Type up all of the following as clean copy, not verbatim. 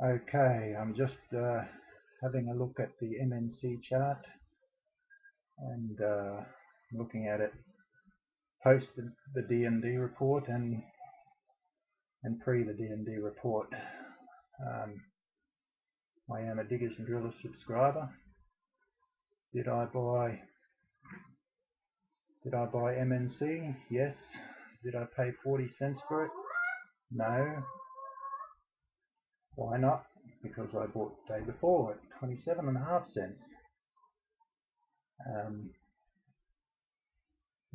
Okay, I'm just having a look at the MNC chart and looking at it post the D&D report and pre the D&D report. I am a Diggers and Drillers subscriber. Did I buy MNC? Yes. Did I pay 40 cents for it? No. Why not? Because I bought the day before at 27.5 cents.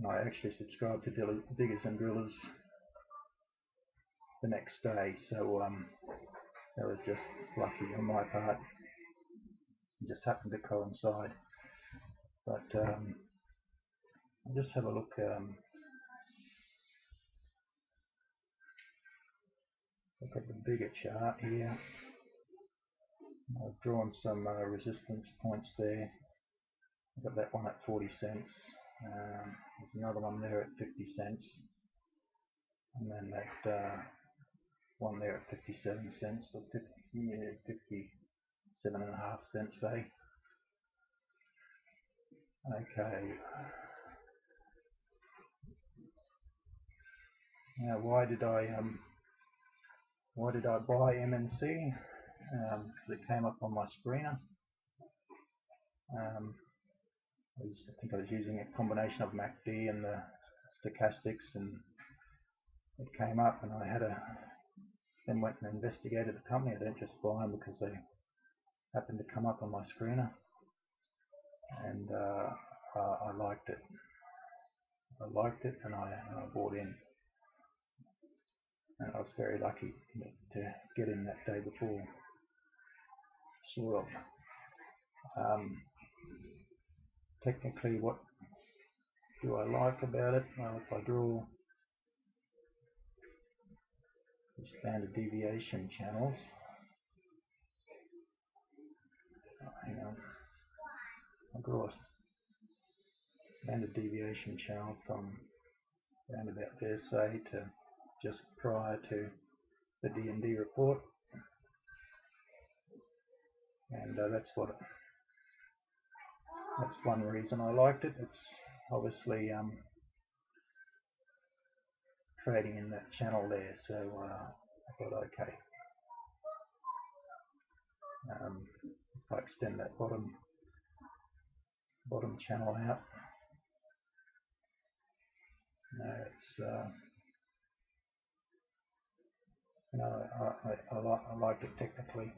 I actually subscribed to Diggers and Drillers the next day, so that was just lucky on my part. It just happened to coincide. But I'll just have a look. Look at the bigger chart here. I've drawn some resistance points there. I've got that one at 40 cents. There's another one there at 50 cents. And then that one there at 57 cents, or 57.5 cents, say. Okay. Now, why did I buy MNC? Because it came up on my screener. I think I was using a combination of MACD and the stochastics, and it came up, and I then went and investigated the company. I didn't just buy them because they happened to come up on my screener, and I liked it. And I bought in, and I was very lucky to get in that day before, sort of. Technically, what do I like about it? Well, if I draw the standard deviation channels, hang on, I'll draw a standard deviation channel from around about there, say, to just prior to the D&D report, and that's one reason I liked it. It's obviously trading in that channel there, so I thought, okay, if I extend that bottom channel out, it's I like it technically.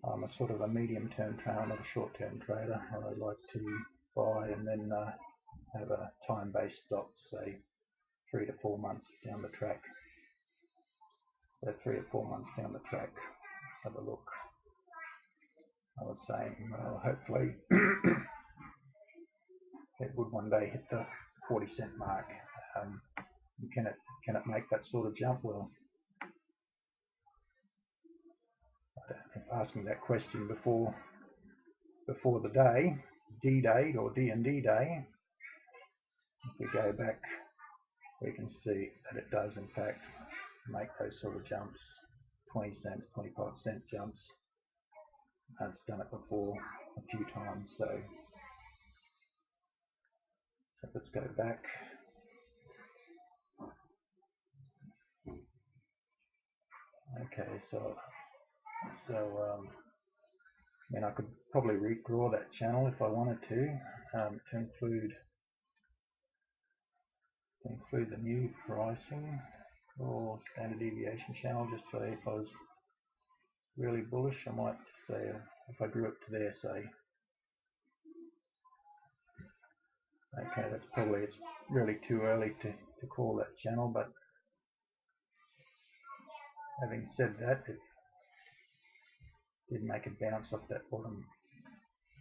I'm a sort of a medium-term trader, not a short-term trader. I like to buy and then have a time-based stop, say 3 to 4 months down the track. So 3 or 4 months down the track. Let's have a look. I was saying, well, hopefully it would one day hit the 40-cent mark. Can it make that sort of jump? Well, if asking that question before the day, D-Day or D&D Day, if we go back, we can see that it does in fact make those sort of jumps, 20 cents, 25-cent jumps. It's done it before a few times, so let's go back. Okay, so I could probably redraw that channel if I wanted to include the new pricing or standard deviation channel, just say if I was really bullish, I might say if I drew it to there, say. Okay, it's really too early to call that channel, but having said that, it did make a bounce off that bottom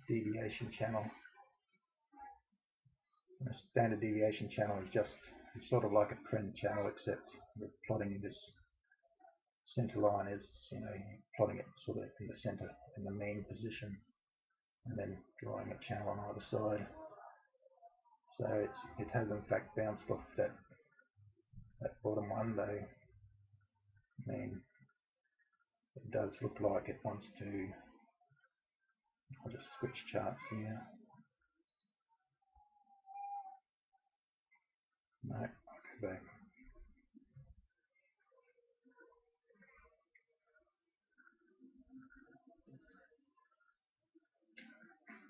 deviation channel. And a standard deviation channel is it's sort of like a trend channel, except we're plotting this center line is, plotting it sort of in the center, in the mean position, and then drawing a channel on either side. So it has in fact bounced off that bottom one, though. I mean, it does look like it wants to. I'll just switch charts here. No, I'll go back.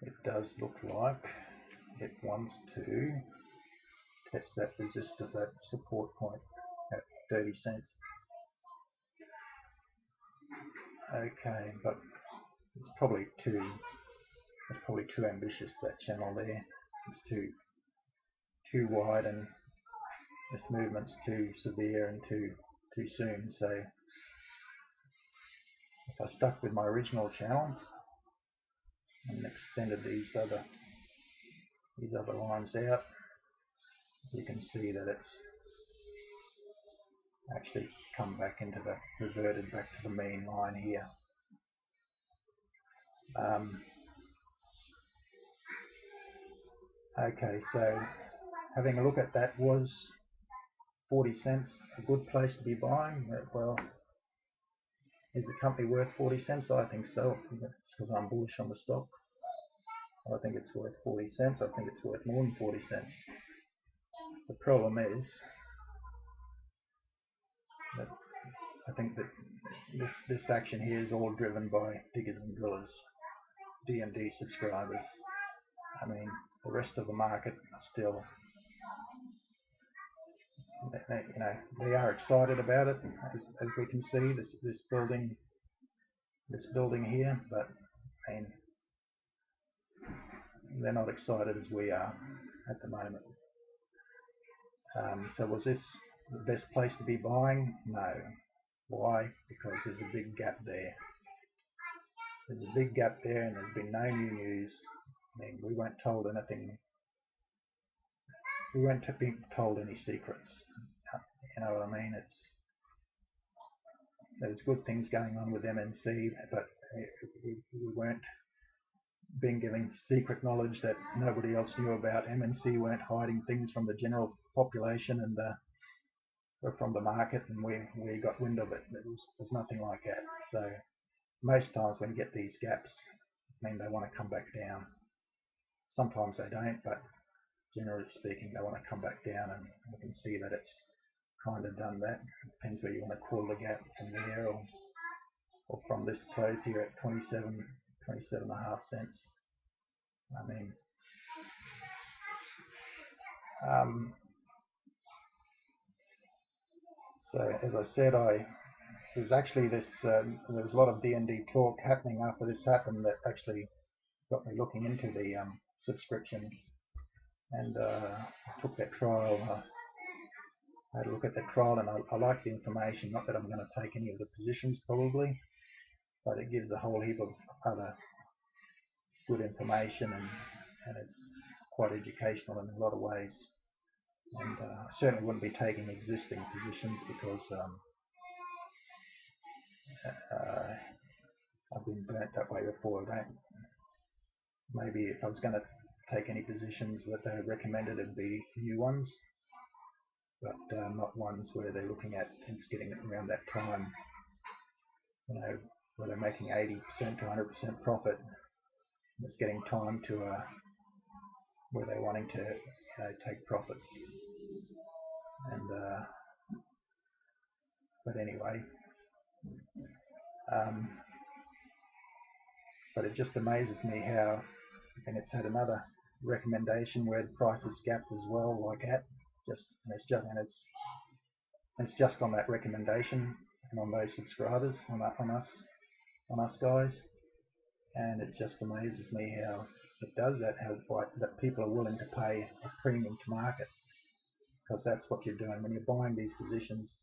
It does look like it wants to test that resistance, that support point at 30 cents. Okay, but it's probably too ambitious, that channel there. It's too wide, and this movement's too severe and too soon. So if I stuck with my original channel and extended these other lines out, you can see that it's actually come back into the, reverted back to the mean line here. Okay, so having a look at that, was 40 cents a good place to be buying? Well, is the company worth 40 cents? I think so. It's because I'm bullish on the stock. I think it's worth 40 cents. I think it's worth more than 40 cents. The problem is that I think that this action here is all driven by diggers and drillers, DMD subscribers. I mean, the rest of the market are still, you know, they are excited about it, as we can see, this building here, but I mean, they're not excited as we are at the moment. So was this the best place to be buying? No. Why? Because there's a big gap there. There's a big gap there, and there's been no new news. I mean, we weren't told anything. We weren't being told any secrets. You know what I mean? There's good things going on with MNC, but we weren't being given secret knowledge that nobody else knew about. MNC weren't hiding things from the general population and from the market, and we got wind of it. There's nothing like that. So most times when you get these gaps, I mean, they want to come back down. Sometimes they don't, but generally speaking, they want to come back down, and you can see that it's kind of done that. Depends where you want to call the gap, from there or from this close here at 27.5 cents. I mean, so as I said, it was actually this, there was a lot of DND talk happening after this happened that actually got me looking into the subscription, and I took that trial. I had a look at the trial, and I like the information. Not that I'm going to take any of the positions probably, but it gives a whole heap of other good information, and it's quite educational in a lot of ways. And I certainly wouldn't be taking existing positions, because I've been burnt that way before. Maybe if I was going to take any positions that they recommended, it'd be new ones, but not ones where they're looking at things getting around that time, you know, where they're making 80% to 100% profit. It's getting time to where they're wanting to, you know, take profits. And but anyway, but it just amazes me how, and it's had another recommendation where the price is gapped as well, like that. It's just on that recommendation and on those subscribers, on us guys, and it just amazes me how it does that, that people are willing to pay a premium to market, because that's what you're doing when you're buying these positions.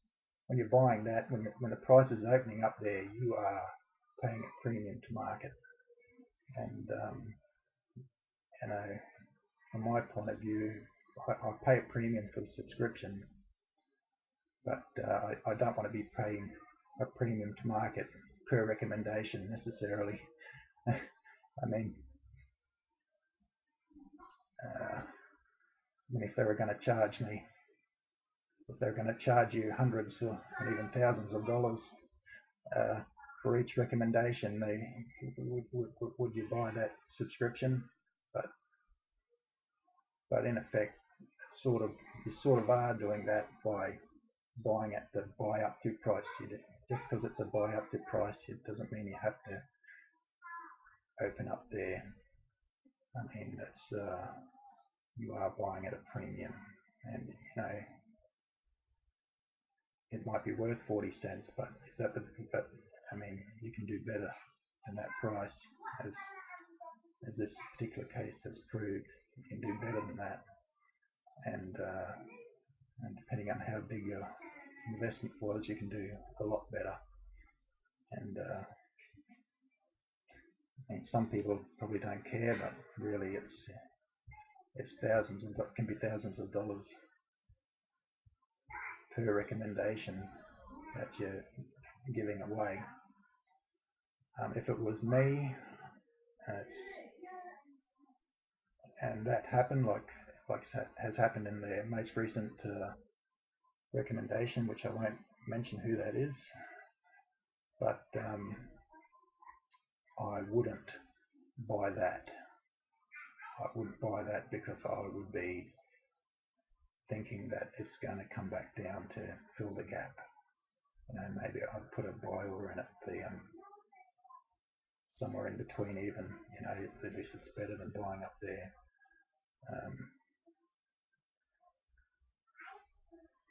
When you're buying that, when the price is opening up there, you are paying a premium to market. And you know, from my point of view, I pay a premium for the subscription, but I don't want to be paying a premium to market per recommendation necessarily. I mean, if they were going to charge me, if they're going to charge you hundreds or even thousands of dollars for each recommendation, would you buy that subscription? But in effect, it's you sort of are doing that by buying at the buy up to price. Just because it's a buy up to price, it doesn't mean you have to open up there. I mean, that's you are buying at a premium, and it might be worth 40 cents, but I mean, you can do better than that price, as this particular case has proved. You can do better than that, and depending on how big your investment was, you can do a lot better. And some people probably don't care, but really it's can be thousands of dollars per recommendation that you're giving away. If it was me, and that happened, like has happened in the most recent recommendation, which I won't mention who that is, but I wouldn't buy that. I wouldn't buy that because I would be thinking that it's going to come back down to fill the gap. Maybe I'd put a buy order in at somewhere in between even. At least it's better than buying up there.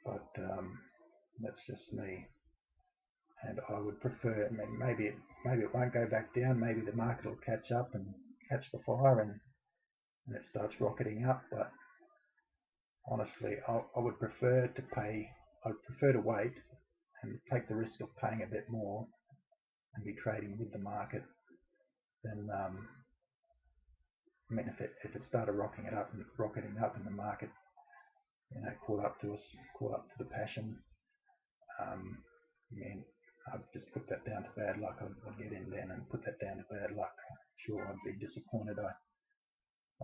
But that's just me, and I would prefer. I mean, maybe it won't go back down. Maybe the market will catch up and catch the fire, and it starts rocketing up. But honestly, I would prefer to pay. I'd prefer to wait and take the risk of paying a bit more and be trading with the market than. I mean, if it started rocketing up in the market, caught up to the passion. I mean, I'd just put that down to bad luck. I'd get in then and put that down to bad luck. Sure, I'd be disappointed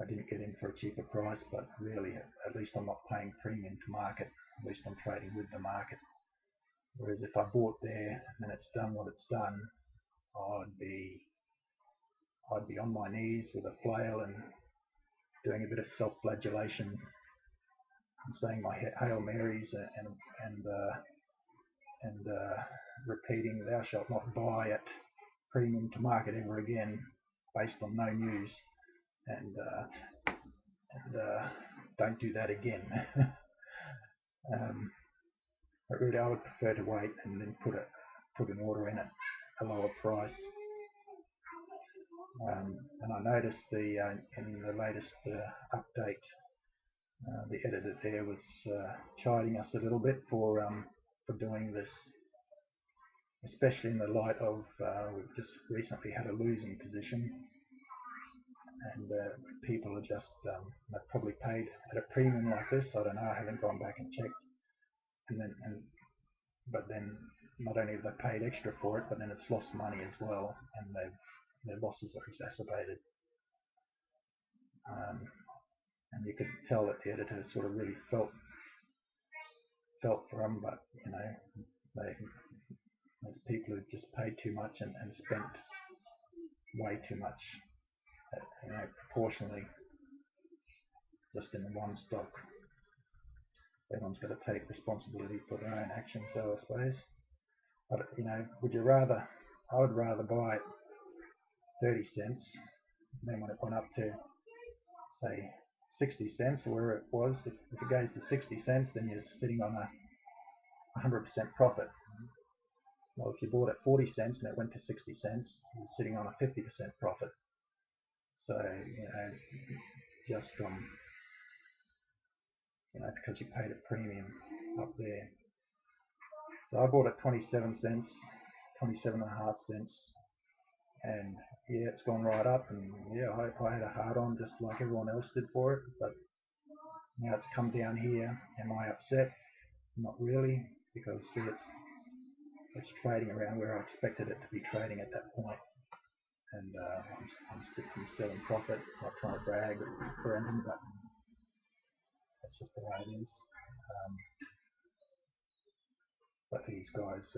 I didn't get in for a cheaper price, but really, at least I'm not paying premium to market. At least I'm trading with the market. Whereas if I bought there and then it's done what it's done, I'd be on my knees with a flail and doing a bit of self-flagellation and saying my Hail Marys and repeating, "Thou shalt not buy at premium to market ever again," based on no news, and don't do that again. But really, I would prefer to wait and then put an order in at a lower price. And I noticed in the latest update, the editor there was chiding us a little bit for doing this, especially in the light of we've just recently had a losing position, and people are just they've probably paid at a premium like this. I don't know. I haven't gone back and checked. But then not only have they paid extra for it, but then it's lost money as well, and their losses are exacerbated. And you could tell that the editor sort of really felt for them, but there's people who've just paid too much and spent way too much, proportionally, just in the one stock. Everyone's got to take responsibility for their own actions, so I suppose. But would you rather? I would rather buy it 30 cents, and then when it went up to, say, 60 cents, or where it was, if it goes to 60 cents, then you're sitting on a 100% profit. Well, if you bought at 40 cents and it went to 60 cents, you're sitting on a 50% profit. So, just from, because you paid a premium up there. So I bought at 27 cents, 27.5 cents, and yeah, it's gone right up, and yeah, I had a hard on just like everyone else did for it, but now it's come down here. Am I upset? Not really, because see, it's trading around where I expected it to be trading at that point, and I'm still in profit. I'm not trying to brag or anything, but that's just the way it is. But these guys,